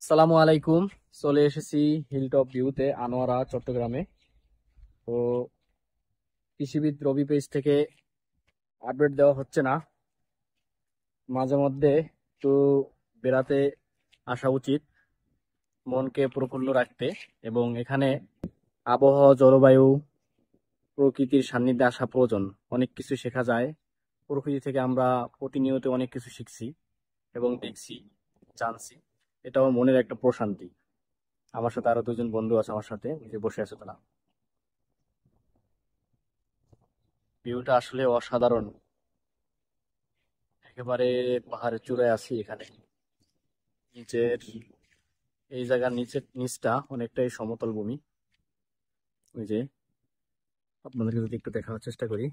সালামু আলাইকুম। চলে এসেছি হিলটপ ভিউতে, আনোয়ারা, চট্টগ্রামে। তো কৃষিবিদ রবি পেজ থেকে আপডেট দেওয়া হচ্ছে না, মাঝে মধ্যে একটু বেড়াতে আসা উচিত মনকে প্রফুল্ল রাখতে। এবং এখানে আবহাওয়া, জলবায়ু, প্রকৃতির সান্নিধ্যে আসা প্রয়োজন। অনেক কিছু শেখা যায় প্রকৃতি থেকে। আমরা প্রতিনিয়ত অনেক কিছু শিখছি এবং দেখছি, জানছি। এটাও মনের একটা প্রশান্তি। আমার সাথে আরো দুজন বন্ধু আছে, আমার সাথে ওই যে বসে আছে তারা। ভিউটা আসলে অসাধারণ। একেবারে পাহাড়ের চূড়ায় আছি এখানে। নিচের এই জায়গার নিচটা অনেকটাই সমতল ভূমি। ওই যে আপনাদেরকে যদি একটু দেখানোর চেষ্টা করি,